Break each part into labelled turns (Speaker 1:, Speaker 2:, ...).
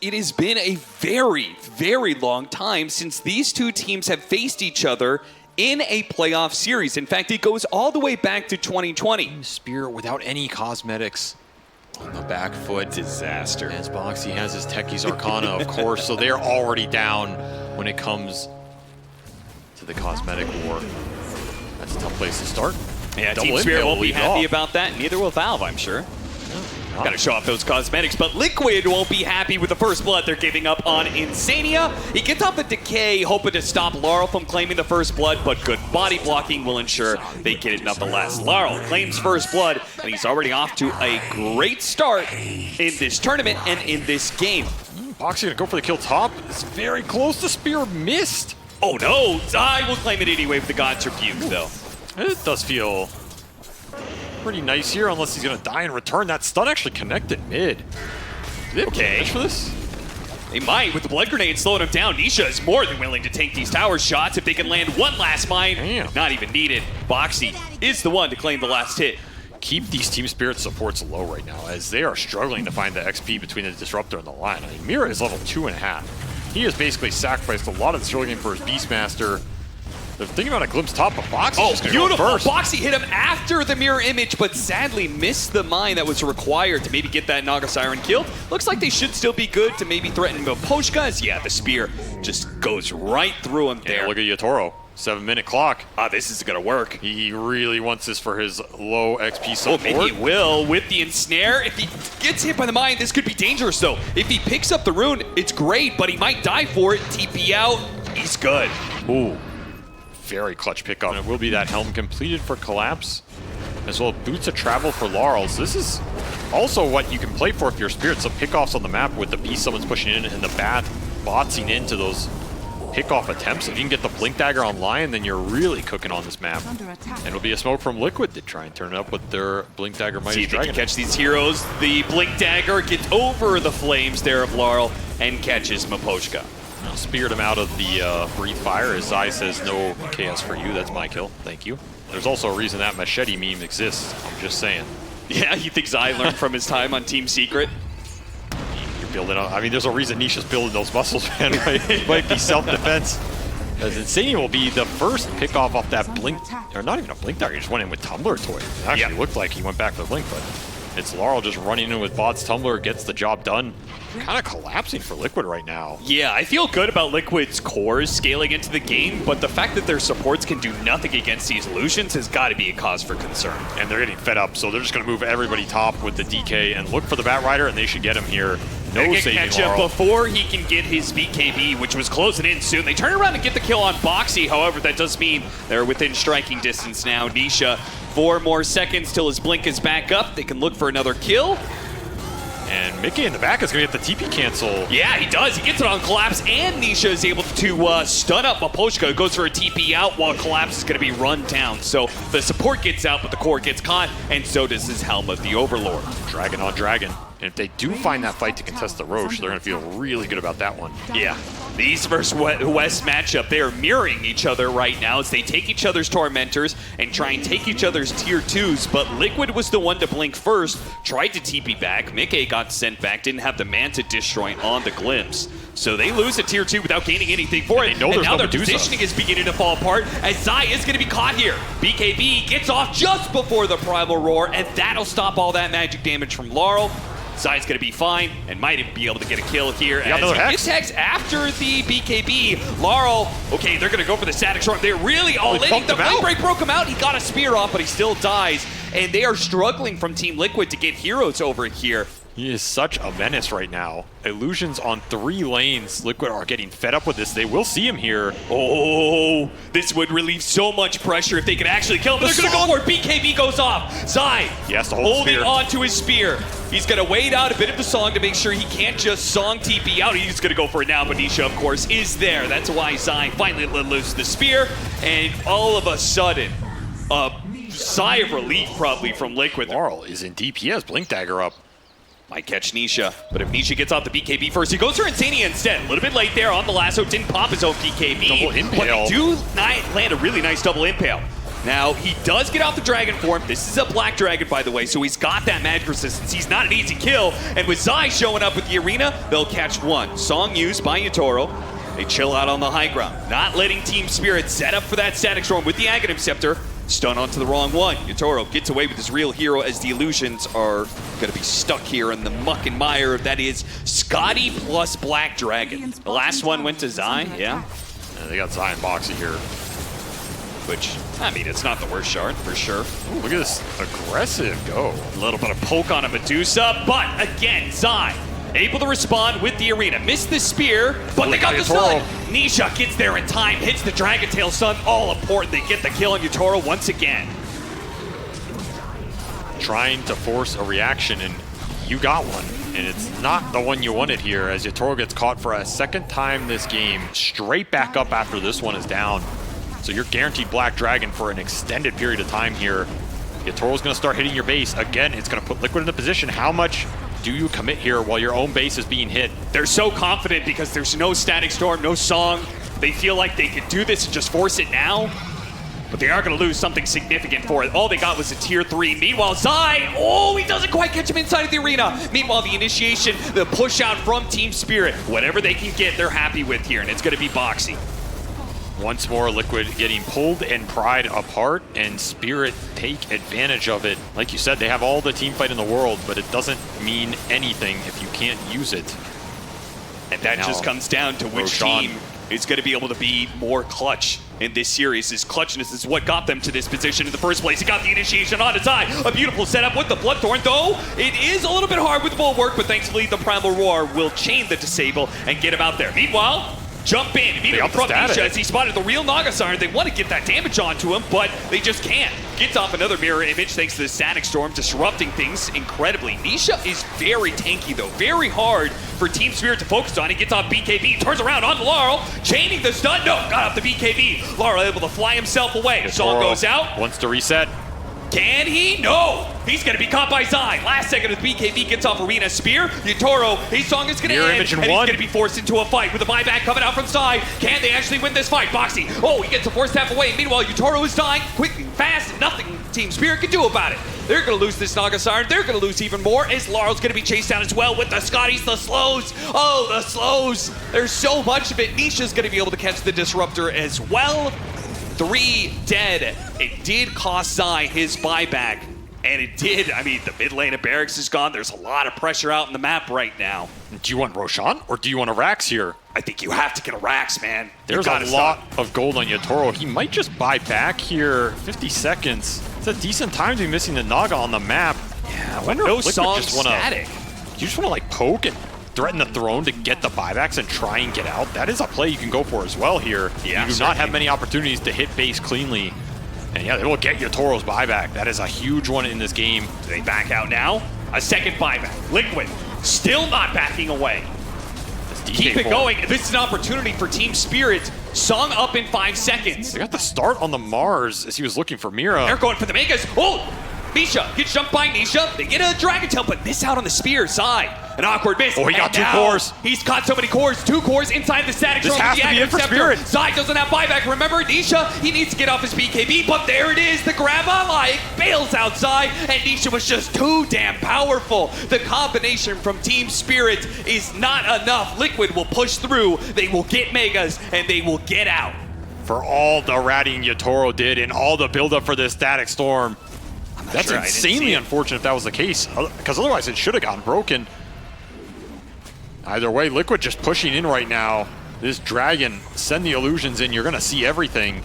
Speaker 1: It has been a very, very long time since these two teams have faced each other in a playoff series. In fact, it goes all the way back to 2020.
Speaker 2: Spear without any cosmetics on the back foot.
Speaker 1: Disaster.
Speaker 2: As Boxy has his Techie's Arcana, of course, so they're already down when it comes to the cosmetic war. That's a tough place to start.
Speaker 1: Yeah, Team Spirit won't be happy about that. Neither will Valve, I'm sure. Got to show off those cosmetics, but Liquid won't be happy with the first blood they're giving up on Insania. He gets off the decay, hoping to stop Laurel from claiming the first blood, but good body blocking will ensure they get it nonetheless. Laurel claims first blood, and he's already off to a great start in this tournament and in this game.
Speaker 2: Boxy gonna go for the kill top. It's very close. The Spear missed.
Speaker 1: Oh no, Zai will claim it anyway with the God's Rebuke, though.
Speaker 2: It does feel pretty nice here, unless he's gonna die in return. That stun actually connected mid.
Speaker 1: Okay.
Speaker 2: For this?
Speaker 1: They might, with the blood grenade slowing him down. Nisha is more than willing to take these tower shots if they can land one last mine.
Speaker 2: Damn.
Speaker 1: Not even needed. Boxy is the one to claim the last hit.
Speaker 2: Keep these Team Spirit supports low right now, as they are struggling to find the XP between the Disruptor and the line. I mean, Mira is level 2.5. He has basically sacrificed a lot of this early game for his Beastmaster. They're thinking about a glimpse top, but Boxy just gonna
Speaker 1: beautiful.
Speaker 2: Go first.
Speaker 1: Boxy hit him after the mirror image, but sadly missed the mine that was required to maybe get that Naga Siren killed. Looks like they should still be good to maybe threaten Miposhka, as yeah, the spear just goes right through him there.
Speaker 2: Yeah, look at Yatoro. 7-minute clock.
Speaker 1: This is gonna work.
Speaker 2: He really wants this for his low XP support.
Speaker 1: Oh, maybe he will with the ensnare. If he gets hit by the mine, this could be dangerous though. If he picks up the rune, it's great, but he might die for it. TP out, he's good.
Speaker 2: Ooh. Very clutch pickup. And it will be that helm completed for Collapse, as well as boots of travel for Laurel. So this is also what you can play for if you're Spirit. Some pickoffs on the map with the beast someone's pushing in and the bat botsing into those pickoff attempts. If you can get the Blink Dagger online, then you're really cooking on this map. And it'll be a smoke from Liquid to try and turn it up with their Blink Dagger Mighty
Speaker 1: See if they
Speaker 2: Dragon.
Speaker 1: can catch these heroes. The Blink Dagger gets over the flames there of Laurel and catches Miposhka.
Speaker 2: Speared him out of the Breathe Fire, as Zai says, no KS for you, that's my kill, thank you. There's also a reason that machete meme exists, I'm just saying.
Speaker 1: Yeah, you think Zai learned from his time on Team Secret?
Speaker 2: You're building up, I mean, there's a reason Nisha's building those muscles, man, right? It might be self-defense. As Insania will be the first pick off that Blink, or not even a Blink Dagger, he just went in with Tumbler Toy. It actually looked like he went back for the Blink, but it's Laurel just running in with Bot's Tumbler, gets the job done. Kind of collapsing for Liquid right now.
Speaker 1: Yeah, I feel good about Liquid's cores scaling into the game, but the fact that their supports can do nothing against these illusions has got to be a cause for concern.
Speaker 2: And they're getting fed up, so they're just going to move everybody top with the DK and look for the Bat Rider, and they should get him here. No saving
Speaker 1: catch him before he can get his BKB, which was closing in soon. They turn around and get the kill on Boxy. However, that does mean they're within striking distance now. Nisha, 4 more seconds till his blink is back up. They can look for another kill.
Speaker 2: And Mickey in the back is going to get the TP cancel.
Speaker 1: Yeah, he does. He gets it on Collapse, and Nisha is able to stun up Miposhka. Goes for a TP out while Collapse is going to be run down. So the support gets out, but the core gets caught, and so does his Helm of the Overlord.
Speaker 2: Dragon on Dragon. And if they do find that fight to contest the Roche, they're going to feel really good about that one.
Speaker 1: Yeah. The East versus West matchup, they are mirroring each other right now as they take each other's Tormentors and try and take each other's Tier 2s, but Liquid was the one to blink first, tried to TP back, Mickey got sent back, didn't have the Manta Disjoint on the Glimpse. So they lose a Tier 2 without gaining anything for it, and now their positioning is beginning to fall apart as Zai is going to be caught here. BKB gets off just before the Primal Roar, and that'll stop all that magic damage from Laurel. Zai's going to be fine and might even be able to get a kill here. As he gets Hex after the BKB. Laurel, okay, they're going to go for the Static Storm. They're really all in. The Flame Break broke him out. He got a spear off, but he still dies. And they are struggling from Team Liquid to get heroes over here.
Speaker 2: He is such a menace right now. Illusions on 3 lanes. Liquid are getting fed up with this. They will see him here.
Speaker 1: Oh, this would relieve so much pressure if they could actually kill him. But they're going to go for it. BKB goes off. Zai holding on to his spear. He's going to wait out a bit of the song to make sure he can't just song TP out. He's going to go for it now. Nisha, of course, is there. That's why Zai finally let loose the spear. And all of a sudden, a sigh of relief probably from Liquid.
Speaker 2: Laurel is in DPS. Blink Dagger up.
Speaker 1: Might catch Nisha, but if Nisha gets off the BKB first, he goes for Insania instead. A little bit late there on the lasso, didn't pop his own BKB.
Speaker 2: Double impale.
Speaker 1: But they do land a really nice double impale. Now, he does get off the dragon form. This is a black dragon, by the way, so he's got that magic resistance. He's not an easy kill. And with Zai showing up with the arena, they'll catch one. Song used by Yatoro. They chill out on the high ground, not letting Team Spirit set up for that static storm with the Aghanim Scepter. Stun onto the wrong one. Yatoro gets away with his real hero as the illusions are going to be stuck here in the muck and mire. That is Scotty plus Black Dragon. The last one went to Zai, yeah.
Speaker 2: They got Zai and Boxy here.
Speaker 1: Which, I mean, it's not the worst shard, for sure.
Speaker 2: Ooh, look at this aggressive go.
Speaker 1: A little bit of poke on a Medusa, but again, Zai able to respond with the arena. Missed the spear, but they got the stun. Nisha gets there in time, hits the Dragon Tail stun. All important, they get the kill on Yatoro once again.
Speaker 2: Trying to force a reaction, and you got one. And it's not the one you wanted here, as Yatoro gets caught for a second time this game. Straight back up after this one is down. So you're guaranteed Black Dragon for an extended period of time here. Yatoro's gonna start hitting your base. Again, it's gonna put Liquid in the position. How much do you commit here while your own base is being hit?
Speaker 1: They're so confident because there's no static storm, no song. They feel like they could do this and just force it now. But they are going to lose something significant for it. All they got was a tier 3. Meanwhile, Zai, oh, he doesn't quite catch him inside of the arena. Meanwhile, the initiation, the push out from Team Spirit, whatever they can get, they're happy with here, and it's going to be Boxy.
Speaker 2: Once more, Liquid getting pulled and pried apart, and Spirit take advantage of it. Like you said, they have all the team fight in the world, but it doesn't mean anything if you can't use it.
Speaker 1: And that just comes down to which team is going to be able to be more clutch in this series. His clutchness is what got them to this position in the first place. He got the initiation on his eye. A beautiful setup with the Bloodthorn, though it is a little bit hard with the Bulwark, but thankfully the Primal Roar will chain the Disable and get him out there. Meanwhile, jump in, immediately from Nisha as he spotted the real Naga Siren. They want to get that damage onto him, but they just can't. Gets off another mirror image thanks to the Static Storm, disrupting things incredibly. Nisha is very tanky though, very hard for Team Spirit to focus on. He gets off BKB, turns around on Laurel, chaining the stun. No, got off the BKB. Laurel able to fly himself away. Song goes out.
Speaker 2: Wants to reset.
Speaker 1: Can he? No! He's gonna be caught by Zai. Last second of the BKB gets off Arena Spear. Yatoro, his song is gonna end, and he's gonna be forced into a fight with a buyback coming out from Zai. Can they actually win this fight? Boxy, oh, he gets a forced half away. Meanwhile, Yatoro is dying quick and fast, and nothing Team Spirit can do about it. They're gonna lose this Naga Siren. They're gonna lose even more as Laurel's gonna be chased down as well with the Scotties, the slows. Oh, the slows. There's so much of it. Nisha's gonna be able to catch the Disruptor as well. 3 dead. It did cost Zai his buyback, and it did. I mean, the mid lane of Barracks is gone. There's a lot of pressure out in the map right now.
Speaker 2: Do you want Roshan, or do you want a Rax here?
Speaker 1: I think you have to get a Rax, man.
Speaker 2: There's a lot of gold on Yatoro. He might just buy back here. 50 seconds. It's a decent time to be missing the Naga on the map.
Speaker 1: Yeah, I wonder if Liquid just static.
Speaker 2: You just want to like poke and threaten the throne to get the buybacks and try and get out. That is a play you can go for as well here. Yeah, you do not have many opportunities to hit base cleanly. And yeah, they will get Yatoro's buyback. That is a huge one in this game.
Speaker 1: Do they back out now? A second buyback. Liquid still not backing away. Keep it going. This is an opportunity for Team Spirit. Song up in 5 seconds.
Speaker 2: They got the start on the Mars as he was looking for Mira.
Speaker 1: They're going for the Megas. Oh! Misha gets jumped by Nisha. They get a Dragon Tail, but miss out on the spear. Zai, an awkward miss.
Speaker 2: Oh, he got 2 cores.
Speaker 1: He's caught so many cores. 2 cores inside the static.
Speaker 2: This has to be it for Spirit.
Speaker 1: Zai doesn't have buyback. Remember, Nisha, he needs to get off his BKB, but there it is. The grab like bails out Zai, and Nisha was just too damn powerful. The combination from Team Spirit is not enough. Liquid will push through. They will get Megas, and they will get out.
Speaker 2: For all the ratting Yatoro did and all the buildup for this Static Storm, that's insanely unfortunate if that was the case, because otherwise it should have gotten broken. Either way, Liquid just pushing in right now. This Dragon, send the illusions in, you're going to see everything.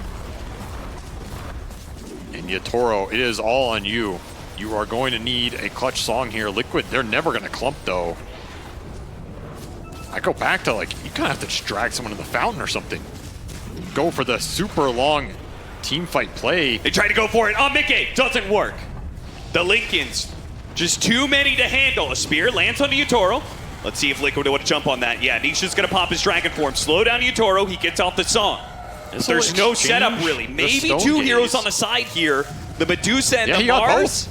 Speaker 2: And Yatoro, it is all on you. You are going to need a clutch song here. Liquid, they're never going to clump though. I go back to like, you kind of have to just drag someone in the fountain or something. Go for the super long team fight play.
Speaker 1: They try to go for it. Oh, Mickey, doesn't work. The Lincolns, just too many to handle. A spear lands on Yatoro. Let's see if Liquid would jump on that. Yeah, Nisha's gonna pop his Dragon Form. Slow down Yatoro, he gets off the song. There's no setup really. Maybe 2 heroes on the side here. The Medusa and the Mars.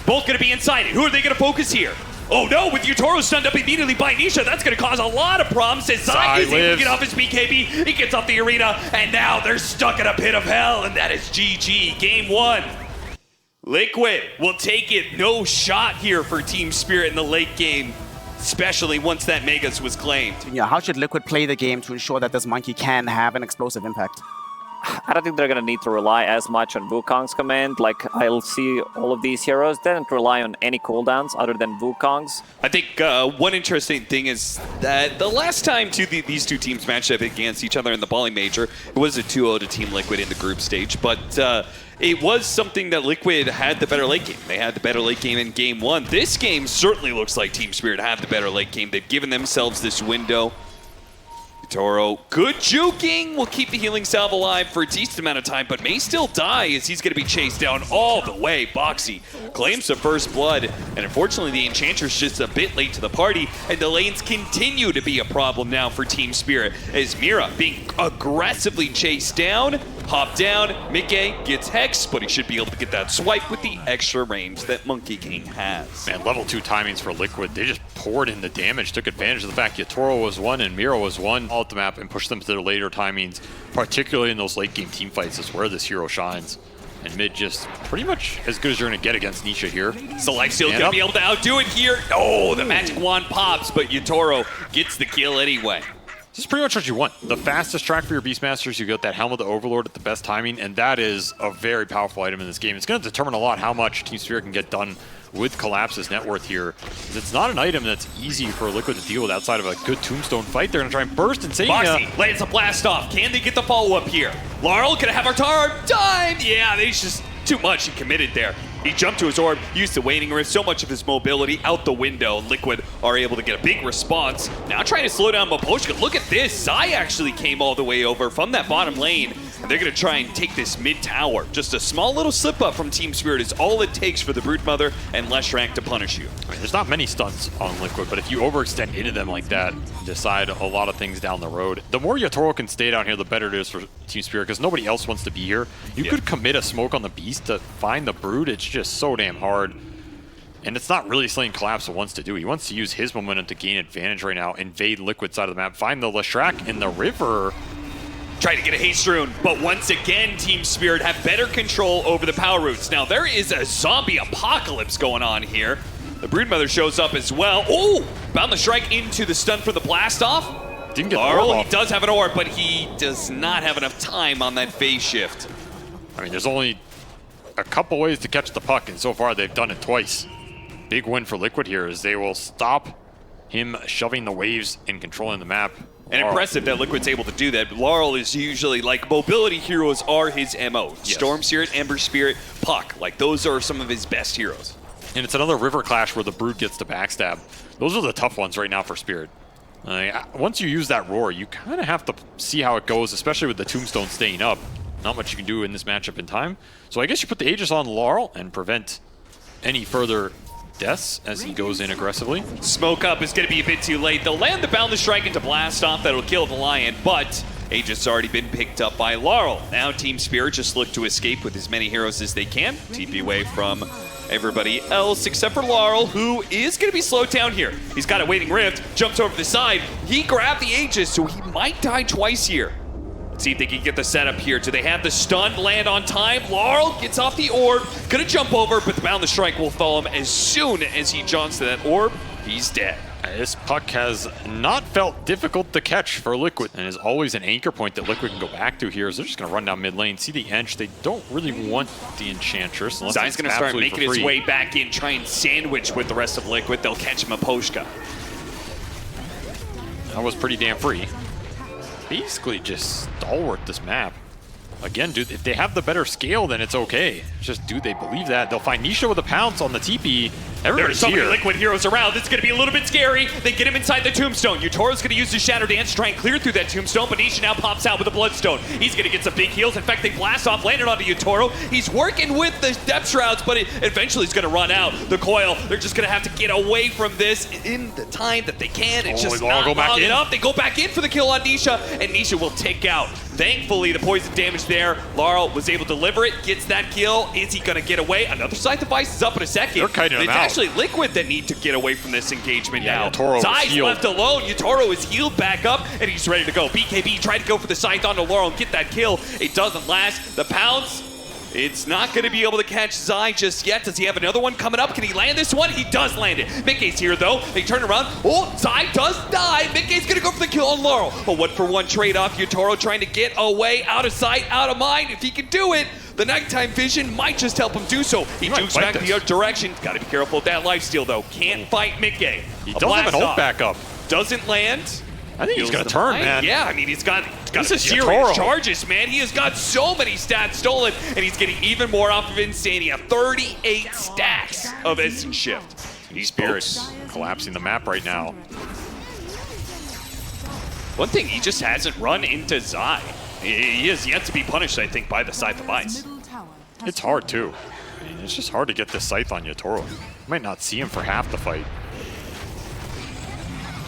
Speaker 1: Both gonna be inside it. Who are they gonna focus here? Oh no, with Yutoro stunned up immediately by Nisha, that's going to cause a lot of problems. As Zai is able to get off his BKB, he gets off the arena, and now they're stuck in a pit of hell, and that is GG. Game 1. Liquid will take it. No shot here for Team Spirit in the late game, especially once that Megas was claimed.
Speaker 3: Yeah, how should Liquid play the game to ensure that this monkey can have an explosive impact?
Speaker 4: I don't think they're going to need to rely as much on Wukong's command. Like, I'll see all of these heroes. They don't rely on any cooldowns other than Wukong's.
Speaker 1: I think one interesting thing is that the last time these two teams matched up against each other in the Bali Major, it was a 2-0 to Team Liquid in the group stage, but it was something that Liquid had the better late game. They had the better late game in Game 1. This game certainly looks like Team Spirit have the better late game. They've given themselves this window. Toro, good juking, will keep the healing salve alive for a decent amount of time, but may still die as he's going to be chased down all the way. Boxy claims the first blood, and unfortunately the Enchantress just a bit late to the party, and the lanes continue to be a problem now for Team Spirit, as Mira being aggressively chased down, hop down, Mickey gets Hex, but he should be able to get that swipe with the extra range that Monkey King has.
Speaker 2: Man, level 2 timings for Liquid. They just poured in the damage, took advantage of the fact Yatoro was one and Mira was one all at the map and pushed them to their later timings, particularly in those late game team fights is where this hero shines. And mid just pretty much as good as you're going to get against Nisha here.
Speaker 1: So Lifesteal's going to be able to outdo it here. Oh, the magic wand pops, but Yatoro gets the kill anyway.
Speaker 2: This is pretty much what you want. The fastest track for your Beastmasters, you get that Helm of the Overlord at the best timing, and that is a very powerful item in this game. It's going to determine a lot how much Team Spirit can get done with Collapse's net worth here. It's not an item that's easy for Liquid to deal with outside of a good Tombstone fight. They're going to try and burst and save
Speaker 1: Boxy lands a blast off. Can they get the follow-up here? Laurel, gonna have our tar time. Yeah, they just too much. He committed there. He jumped to his orb, used the Waning Rift, so much of his mobility out the window. Liquid are able to get a big response. Now trying to slow down Miposhka. Look at this. Zai actually came all the way over from that bottom lane, and they're going to try and take this mid tower. Just a small little slip up from Team Spirit is all it takes for the Broodmother and Leshrac to punish you.
Speaker 2: I mean, there's not many stunts on Liquid, but if you overextend into them like that, decide a lot of things down the road. The more Yatoro can stay down here, the better it is for Team Spirit, because nobody else wants to be here. You could commit a smoke on the Beast to find the Brood. It's just so damn hard. And it's not really something Collapse wants to do. He wants to use his momentum to gain advantage right now, invade Liquid side of the map, find the Leshrac in the river.
Speaker 1: Try to get a haste rune, but once again, Team Spirit have better control over the power routes. Now, there is a zombie apocalypse going on here. The Broodmother shows up as well. Oh! Bound the strike into the stun for the blast off.
Speaker 2: Didn't get the orb off.
Speaker 1: He does have an orb, but he does not have enough time on that phase shift.
Speaker 2: I mean, there's only a couple ways to catch the puck, and so far they've done it twice. Big win for Liquid here is they will stop him shoving the waves and controlling the map.
Speaker 1: And impressive that Liquid's able to do that. Laurel is usually, like, mobility heroes are his MO. Yes. Storm Spirit, Ember Spirit, Puck. Like, those are some of his best heroes.
Speaker 2: And it's another river clash where the Brood gets to backstab. Those are the tough ones right now for Spirit. Once you use that roar, you kind of have to see how it goes, especially with the Tombstone staying up. Not much you can do in this matchup in time. So I guess you put the Aegis on Laurel and prevent any further deaths as he goes in aggressively.
Speaker 1: Smoke up is going to be a bit too late. They'll land the Boundless Strike into Blast Off. That'll kill the Lion, but Aegis has already been picked up by Laurel. Now Team Spirit just look to escape with as many heroes as they can. TP away from everybody else except for Laurel, who is going to be slowed down here. He's got a Waiting Rift, jumps over the side. He grabbed the Aegis, so he might die twice here. Let's see if they can get the setup here. Do they have the stun land on time? Laurel gets off the orb, gonna jump over, but the Boundless Strike will follow him as soon as he jumps to that orb. He's dead.
Speaker 2: This puck has not felt difficult to catch for Liquid, and is always an anchor point that Liquid can go back to here. So they're just going to run down mid lane, see the Ench. They don't really want the Enchantress.
Speaker 1: Zion's going to start making his way back in, try and sandwich with the rest of Liquid. They'll catch him a Poshka.
Speaker 2: That was pretty damn free. Basically just stalwart this map. Again, dude, if they have the better scale, then it's okay. It's just, do they believe that? They'll find Nisha with a pounce on the TP. Everybody's
Speaker 1: There's so
Speaker 2: here.
Speaker 1: many Liquid heroes around. It's going to be a little bit scary. They get him inside the Tombstone. Yutoro's going to use his Shadow Dance to try and clear through that Tombstone, but Nisha now pops out with a Bloodstone. He's going to get some big heals. In fact, they blast off, landed onto Yutoro. He's working with the Depth Shrouds, but eventually he's going to run out. The coil, they're just going to have to get away from this in the time that they can. It's just not long enough. They go back in for the kill on Nisha, and Nisha will take out. Thankfully, the poison damage there, Laurel was able to deliver it, gets that kill. Is he going to get away? Another Scythe Device is up in a second.
Speaker 2: They're kiting him out.
Speaker 1: actually Liquid that need to get away from this engagement now.
Speaker 2: Yatoro
Speaker 1: Zai's
Speaker 2: healed.
Speaker 1: left alone. Yatoro is healed back up, and he's ready to go. BKB tried to go for the scythe onto Laurel and get that kill. It doesn't last. The pounce, it's not going to be able to catch Zai just yet. Does he have another one coming up? Can he land this one? He does land it. Mickey's here, though. They turn around. Oh, Zai does die. Mickey's going to go for the kill on Laurel. A 1-for-1 trade-off. Yatoro trying to get away, out of sight, out of mind. If he can do it, the nighttime vision might just help him do so. He jukes back the other direction. Got to be careful with that lifesteal, though. Can't fight Mickey.
Speaker 2: He does have an ult back up.
Speaker 1: Doesn't land.
Speaker 2: I think he's going to turn, man.
Speaker 1: Yeah, I mean, he's got
Speaker 2: This is
Speaker 1: serious
Speaker 2: Yatoro.
Speaker 1: charges, man. He has got so many stats stolen, and he's getting even more off of Insania. 38 stacks of Instant Shift.
Speaker 2: These spirits collapsing the map right now.
Speaker 1: One thing, he just hasn't run into Zai. He is yet to be punished, I think, by the Scythe of Ice.
Speaker 2: It's hard, too. I mean, it's just hard to get this scythe on Yatoro. You might not see him for half the fight.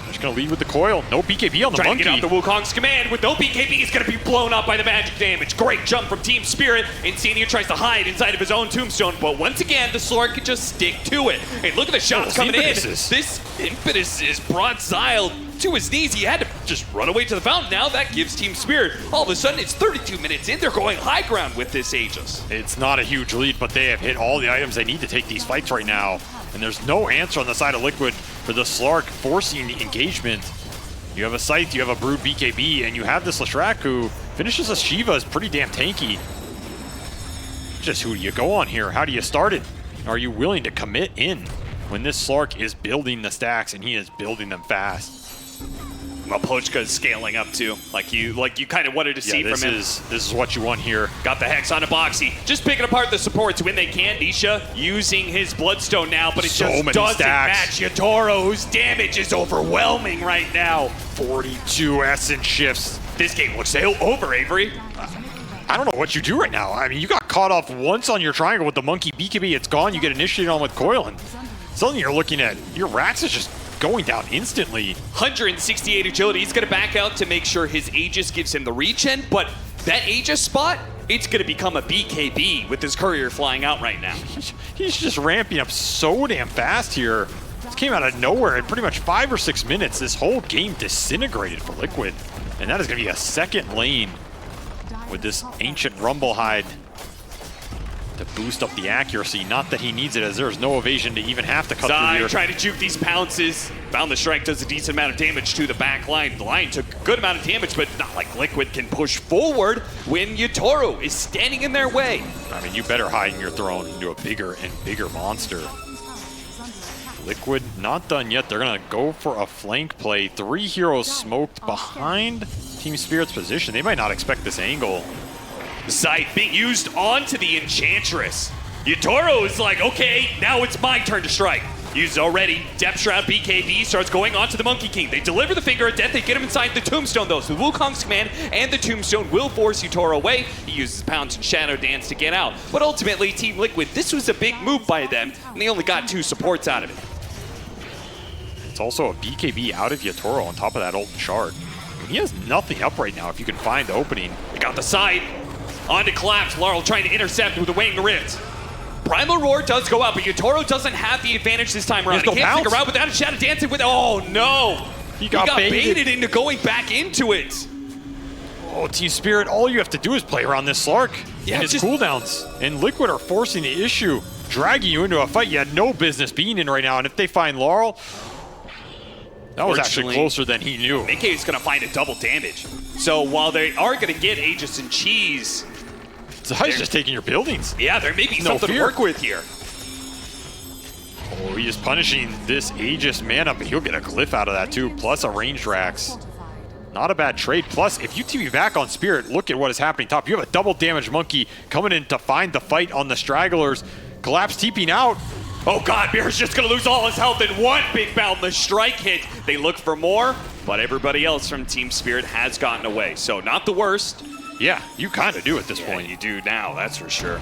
Speaker 2: Just gonna lead with the coil. No BKB on the
Speaker 1: Trying
Speaker 2: monkey.
Speaker 1: to get out the Wukong's command. With no BKB, he's going to be blown up by the magic damage. Great jump from Team Spirit. Insania tries to hide inside of his own tombstone, but once again, the Slurk can just stick to it. And look at the shots coming in. This impetus is brought Zyle to his knees. He had to just run away to the fountain. Now that gives Team Spirit. All of a sudden, it's 32 minutes in. They're going high ground with this Aegis.
Speaker 2: It's not a huge lead, but they have hit all the items they need to take these fights right now. And there's no answer on the side of Liquid for the Slark forcing the engagement. You have a Scythe, you have a Brood BKB, and you have this Leshrac who finishes a Shiva is pretty damn tanky. Just who do you go on here? How do you start it? Are you willing to commit in when this Slark is building the stacks and he is building them fast?
Speaker 1: Well, Pochka is scaling up too, like you kind of wanted to see from him.
Speaker 2: This is what you want here.
Speaker 1: Got the Hex on a Boxy, just picking apart the supports when they can. Nisha using his Bloodstone now, but it just doesn't match Yatoro, whose damage is overwhelming right now.
Speaker 2: 42 Essence shifts.
Speaker 1: This game looks over, Avery.
Speaker 2: I don't know what you do right now. I mean, you got caught off once on your triangle with the monkey BKB. It's gone. You get initiated on with coil, and suddenly you're looking at your Rax is just going down instantly.
Speaker 1: 168 agility. He's going to back out to make sure his Aegis gives him the regen, but that Aegis spot, it's going to become a BKB with his courier flying out right now.
Speaker 2: He's just ramping up so damn fast here. This came out of nowhere in pretty much 5 or 6 minutes. This whole game disintegrated for Liquid. And that is going to be a second lane with this Ancient Rumblehide to boost up the accuracy. Not that he needs it, as there's no evasion to even have to cut through here.
Speaker 1: Trying to juke these pounces. Found the strike does a decent amount of damage to the back line. The line took a good amount of damage, but not like Liquid can push forward when Yatoro is standing in their way.
Speaker 2: I mean, you better hide in your throne into a bigger and bigger monster. Liquid not done yet. They're gonna go for a flank play. 3 heroes smoked behind Team Spirit's position. They might not expect this angle.
Speaker 1: Scythe being used onto the Enchantress. Yatoro is like, okay, now it's my turn to strike. Used already. Depth Shroud BKB starts going onto the Monkey King. They deliver the Finger of Death. They get him inside the Tombstone, though. So Wukong's command and the Tombstone will force Yatoro away. He uses Pounce and Shadow Dance to get out. But ultimately, Team Liquid, this was a big move by them, and they only got 2 supports out of it.
Speaker 2: It's also a BKB out of Yatoro on top of that old shard. He has nothing up right now if you can find the opening.
Speaker 1: They got the side. On to Collapse. Laurel trying to intercept with the Waiting Rift. Primal Roar does go out, but Yatoro doesn't have the advantage this time around. He can't figure out without a Shadow Dancing with... Oh, no!
Speaker 2: He got
Speaker 1: baited into going back into it.
Speaker 2: Oh, Team Spirit, all you have to do is play around this Slark and his cooldowns. And Liquid are forcing the issue, dragging you into a fight you had no business being in right now. And if they find Laurel, that was actually closer than he knew.
Speaker 1: Mickey is going to find a double damage. So while they are going to get Aegis and Cheese...
Speaker 2: Zai's just taking your buildings.
Speaker 1: Yeah, there may be something to work with here.
Speaker 2: Oh, he is punishing this Aegis mana, but he'll get a glyph out of that too, plus a ranged Rax. Not a bad trade. Plus, if you TP back on Spirit, look at what is happening top. You have a double damage Monkey coming in to find the fight on the Stragglers. Collapse TPing out.
Speaker 1: Oh God, Mirror's just gonna lose all his health in one big bout. The strike hit. They look for more, but everybody else from Team Spirit has gotten away. So not the worst.
Speaker 2: Yeah, you kind of do at this point.
Speaker 1: You do now, that's for sure.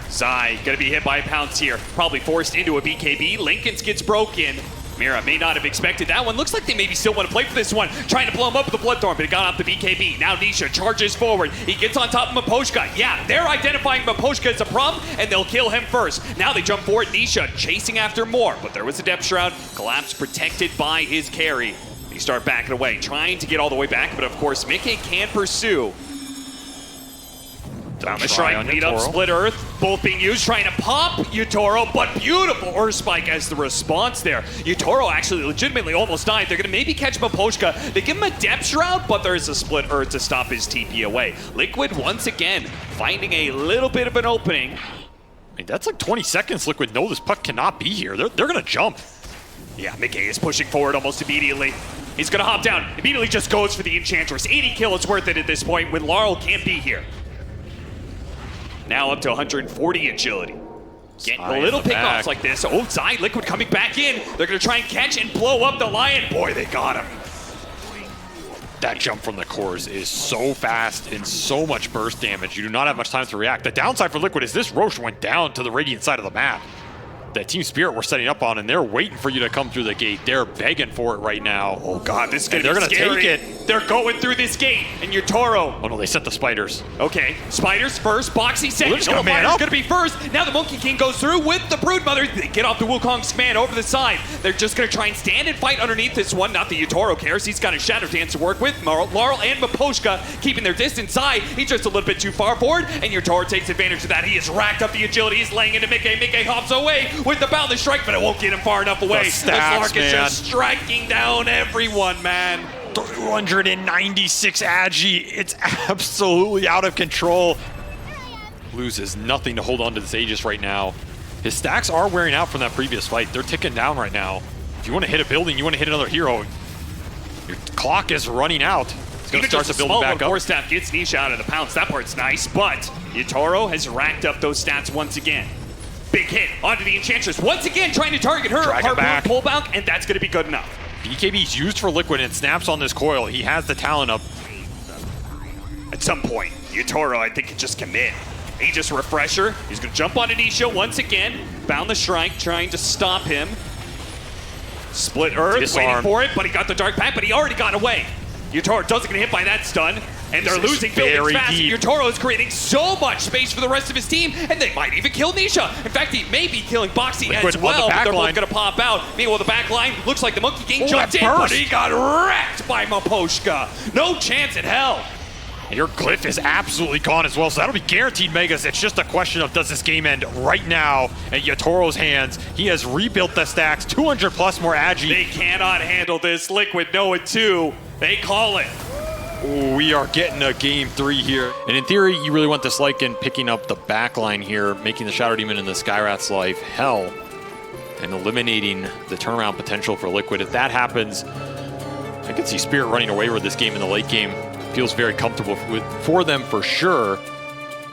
Speaker 1: Zai gonna be hit by a Pounce here. Probably forced into a BKB. Lincoln's gets broken. Mira may not have expected that one. Looks like they maybe still want to play for this one. Trying to blow him up with the Bloodthorn, but it got off the BKB. Now Nisha charges forward. He gets on top of Miposhka. Yeah, they're identifying Miposhka as a problem, and they'll kill him first. Now they jump forward. Nisha chasing after more, but there was a Depth Shroud. Collapse protected by his carry. They start backing away, trying to get all the way back, but of course, Mickey can pursue. Down the shrine, lead up, split earth, both being used, trying to pop Yutoro, but beautiful Earth Spike as the response there. Yutoro actually legitimately almost died. They're gonna maybe catch Miposhka. They give him a Depth Shroud, but there is a split earth to stop his TP away. Liquid once again finding a little bit of an opening.
Speaker 2: I mean, that's like 20 seconds. Liquid know this puck cannot be here. They're gonna jump.
Speaker 1: Yeah, Mickey is pushing forward almost immediately. He's gonna hop down, immediately just goes for the Enchantress. 80 kill, it's worth it at this point when Laurel can't be here. Now up to 140 agility. Getting a little pickoffs like this. Oh, Zai, Liquid coming back in. They're gonna try and catch and blow up the Lion. Boy, they got him.
Speaker 2: That jump from the cores is so fast and so much burst damage. You do not have much time to react. The downside for Liquid is this Roche went down to the Radiant side of the map that Team Spirit we're setting up on, and they're waiting for you to come through the gate. They're begging for it right now.
Speaker 1: Oh God, this is gonna be
Speaker 2: scary. They're gonna take it.
Speaker 1: They're going through this gate, and Yutoro.
Speaker 2: Oh no, they set the spiders.
Speaker 1: Okay, spiders first, Boxy second.
Speaker 2: Well, gonna man up.
Speaker 1: Gonna be first. Now the Monkey King goes through with the Broodmother. They get off the Wukong's command over the side. They're just gonna try and stand and fight underneath this one. Not that Yutoro cares. He's got a Shadow Dance to work with. Laurel and Miposhka keeping their distance high. He's just a little bit too far forward, and Yutoro takes advantage of that. He has racked up the agility. He's laying into Mickey. Mickey hops away with the Boundless Strike, but it won't get him far enough away.
Speaker 2: The stats,
Speaker 1: is just striking down everyone, man.
Speaker 2: 296 Agi. It's absolutely out of control. Loses nothing to hold on to this Aegis right now. His stacks are wearing out from that previous fight. They're ticking down right now. If you want to hit a building, you want to hit another hero, your clock is running out. It's going to start to build back up.
Speaker 1: Force Staff gets Nisha out of the pounce. That part's nice, but Yutoro has racked up those stats once again. Big hit onto the Enchantress. Once again, trying to target her. Harpoon pull back, and that's going to be good enough.
Speaker 2: BKB's used for Liquid and snaps on this coil. He has the talent up.
Speaker 1: At some point, Yutoro, I think, can just commit. Aegis Refresher. He's going to jump onto Nisha once again. Bound the Shrike, trying to stop him. Split Earth, waiting for it, but he got the Dark Pact, but he already got away. Yutoro doesn't get hit by that stun, and they're losing buildings fast. Yutoro is creating so much space for the rest of his team, and they might even kill Nisha. In fact, he may be killing Boxy as well, but they're both going to pop out. Meanwhile, the back line looks like the Monkey King jumped in, but he got wrecked by Miposhka. No chance in hell.
Speaker 2: Your Glyph is absolutely gone as well, so that'll be guaranteed Megas. It's just a question of does this game end right now in Yutoro's hands. He has rebuilt the stacks, 200 plus more Agi.
Speaker 1: They cannot handle this. Liquid know it too. They call it.
Speaker 2: Ooh, we are getting a game 3 here. And in theory, you really want this Lycan picking up the back line here, making the Shadow Demon and the Skyrath's life hell, and eliminating the turnaround potential for Liquid. If that happens, I could see Spirit running away with this game in the late game. Feels very comfortable for them for sure.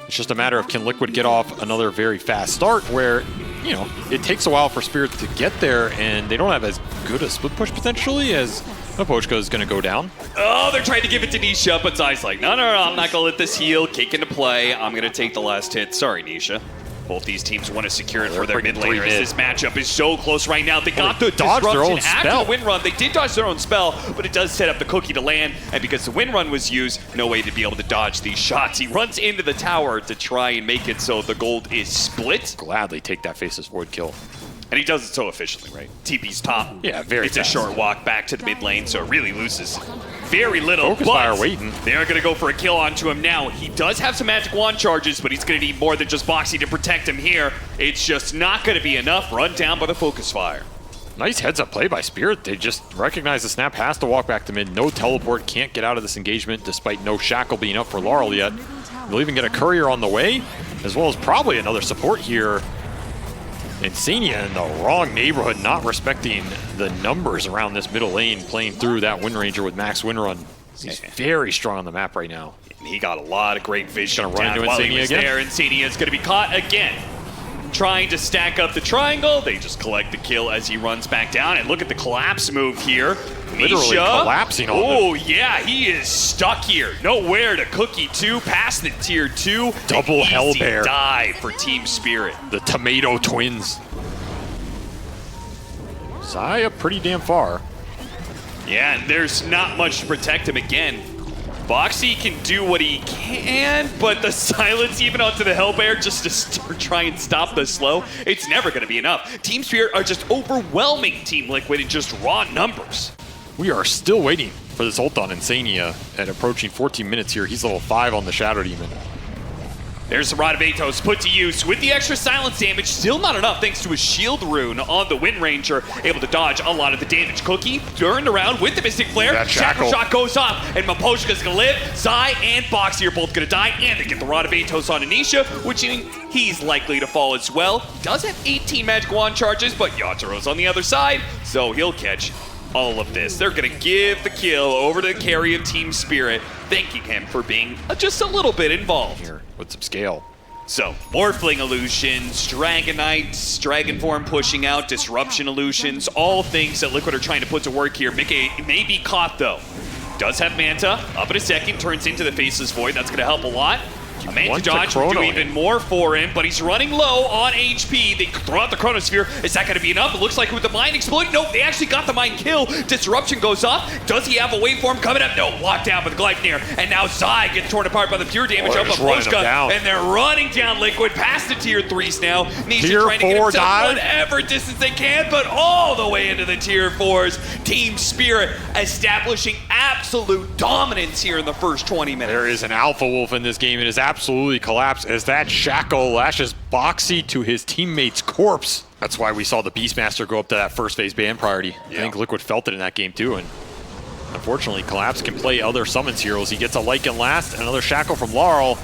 Speaker 2: It's just a matter of can Liquid get off another very fast start where, you know, it takes a while for Spirit to get there and they don't have as good a split push potentially as Miposhka is going to go down.
Speaker 1: Oh, they're trying to give it to Nisha, but Zai's like, no, I'm not going to let this heal kick into play. I'm going to take the last hit. Sorry, Nisha. Both these teams want to secure it for their mid laner as this matchup is so close right now. They got the disruption after the win run. They did dodge their own spell, but it does set up the cookie to land. And because the win run was used, no way to be able to dodge these shots. He runs into the tower to try and make it so the gold is split.
Speaker 2: Gladly take that Faceless Void kill.
Speaker 1: And he does it so efficiently, right? TP's top.
Speaker 2: Yeah, very
Speaker 1: It's
Speaker 2: fast.
Speaker 1: a short walk back to the mid lane, so it really loses very little.
Speaker 2: Focus Fire waiting.
Speaker 1: They are going to go for a kill onto him now. He does have some magic wand charges, but he's going to need more than just Boxy to protect him here. It's just not going to be enough. Run down by the Focus Fire.
Speaker 2: Nice heads-up play by Spirit. They just recognize the snap has to walk back to mid. No teleport, can't get out of this engagement despite no shackle being up for Laurel yet. They'll even get a courier on the way, as well as probably another support here. Insania in the wrong neighborhood, not respecting the numbers around this middle lane, playing through that Wind Ranger with max win run. He's very strong on the map right now.
Speaker 1: And he got a lot of great vision.
Speaker 2: Gonna run into Insania again.
Speaker 1: Insania is going to be caught again. Trying to stack up the triangle. They just collect the kill as he runs back down. And look at the collapse move here.
Speaker 2: Literally collapsing on them.
Speaker 1: Oh, yeah, he is stuck here. Nowhere to cookie 2, past the tier 2.
Speaker 2: Double Hell Bear.
Speaker 1: Die for Team Spirit.
Speaker 2: The Tomato Twins. Zai up pretty damn far.
Speaker 1: Yeah, and there's not much to protect him again. Boxy can do what he can, but the silence even onto the Hellbear just to try and stop the slow, it's never going to be enough. Team Spirit are just overwhelming Team Liquid in just raw numbers.
Speaker 2: We are still waiting for this ult on Insania at approaching 14 minutes here. He's level 5 on the Shadow Demon.
Speaker 1: There's the Rod of Atos put to use with the extra silence damage. Still not enough thanks to a shield rune on the Wind Ranger. Able to dodge a lot of the damage. Cookie turned around with the Mystic Flare.
Speaker 2: That
Speaker 1: Shackle
Speaker 2: shackle
Speaker 1: shot goes off, and Maposhka's gonna live. Zai and Boxy are both gonna die, and they get the Rod of Atos on Anisha, which means he's likely to fall as well. Does have 18 magic wand charges, but Yataro's on the other side, so he'll catch all of this. They're gonna give the kill over to the carry of Team Spirit, thanking him for being just a little bit involved.
Speaker 2: Here with some scale.
Speaker 1: So, Morphling Illusions, Dragonites, Dragon Form pushing out, Disruption Illusions, all things that Liquid are trying to put to work here. Mickey may be caught though. Does have Manta, up in a second, turns into the Faceless Void. That's gonna help a lot. A Manta dodge will do even more for him, but he's running low on HP. They throw out the Chronosphere. Is that going to be enough? It looks like with the Mind exploding. Nope, they actually got the Mind kill. Disruption goes off. Does he have a waveform coming up? No, locked down with Gleipnir. And now Zai gets torn apart by the pure damage of Maposhka. And they're running down Liquid past the tier 3s now. Nisha trying to get himself whatever distance they can, but all the way into the tier 4s. Team Spirit establishing absolute dominance here in the first 20 minutes.
Speaker 2: There is an Alpha Wolf in this game. It is absolutely collapsed as that shackle lashes Boxy to his teammate's corpse. That's why we saw the Beastmaster go up to that first phase ban priority. Yeah. I think Liquid felt it in that game too, and unfortunately Collapse can play other summons heroes. He gets a Lycan last, another shackle from Laurel.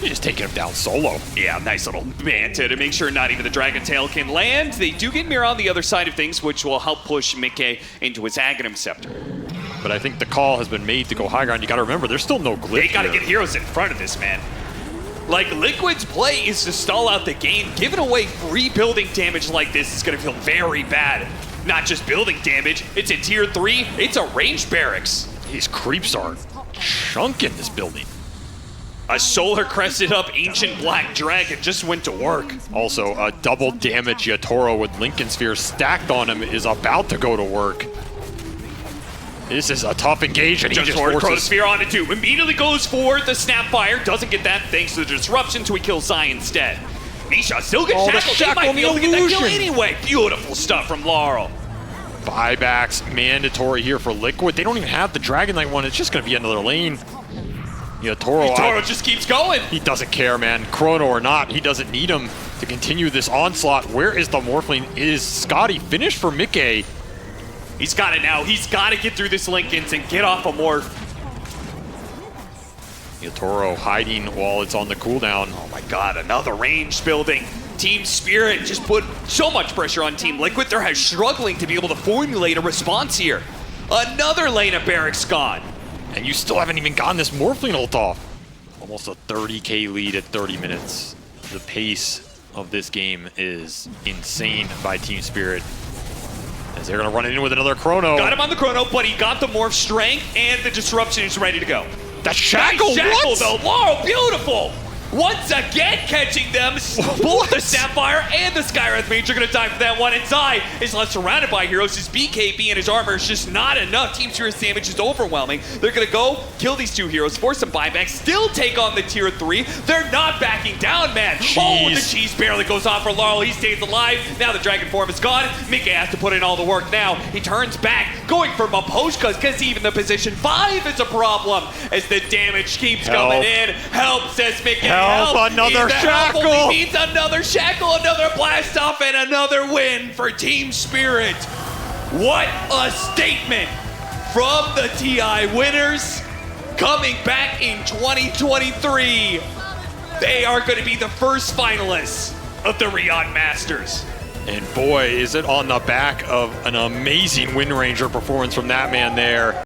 Speaker 2: He's just taking him down solo.
Speaker 1: Yeah, nice little Manta to make sure not even the Dragon Tail can land. They do get Mira on the other side of things, which will help push Mickey into his Aghanim Scepter.
Speaker 2: But I think the call has been made to go high ground. You gotta remember, there's still no glitch.
Speaker 1: They gotta get heroes in front of this, man. Like, Liquid's play is to stall out the game. Giving away free building damage like this is gonna feel very bad. Not just building damage, it's in tier 3, it's a ranged barracks.
Speaker 2: These creeps are chunking this building.
Speaker 1: A solar crested up ancient black dragon just went to work.
Speaker 2: Also, a double damage Yatoro with Lincoln Sphere stacked on him is about to go to work. This is a tough engage, and he just forces
Speaker 1: Chronosphere on it too. Immediately goes for the Snapfire. Doesn't get that thanks to the disruption, so he kills Zai instead. Nisha still gets shackled. He might be able to get that kill anyway. Beautiful stuff from Laurel.
Speaker 2: Buybacks mandatory here for Liquid. They don't even have the Dragon Knight one. It's just going to be another lane. Yatoro
Speaker 1: just keeps going.
Speaker 2: He doesn't care, man. Chrono or not, he doesn't need him to continue this onslaught. Where is the Morphling? Is Scotty finished for Mickey?
Speaker 1: He's got it now. He's got to get through this Lincolns and get off a Morph.
Speaker 2: Yatoro hiding while it's on the cooldown.
Speaker 1: Oh my god, another range building. Team Spirit just put so much pressure on Team Liquid. They're struggling to be able to formulate a response here. Another lane of barracks gone.
Speaker 2: And you still haven't even gotten this Morphling ult off. Almost a 30k lead at 30 minutes. The pace of this game is insane by Team Spirit. As they're going to run it in with another Chrono.
Speaker 1: Got him on the Chrono, but he got the Morph strength and the disruption is ready to go.
Speaker 2: That shackle,
Speaker 1: nice shackle though. Laurel, beautiful. Once again catching them. Both the Sapphire and the Skywrath Mage are going to die for that one. And Zai is left surrounded by heroes. His BKB and his armor is just not enough. Team Spirit's damage is overwhelming. They're going to go kill these two heroes, force some buybacks, still take on the tier 3. They're not backing down, man.
Speaker 2: Jeez.
Speaker 1: Oh, the cheese barely goes off for Laurel. He stays alive. Now the Dragon Form is gone. Mickey has to put in all the work now. He turns back, going for Maposhka, because even the position 5 is a problem as the damage keeps coming in. Help, says Mickey.
Speaker 2: Help, another shackle.
Speaker 1: He needs another shackle, another blast off, and another win for Team Spirit. What a statement from the TI winners coming back in 2023. They are going to be the first finalists of the RIYADH Masters.
Speaker 2: And boy, is it on the back of an amazing Wind Ranger performance from that man there.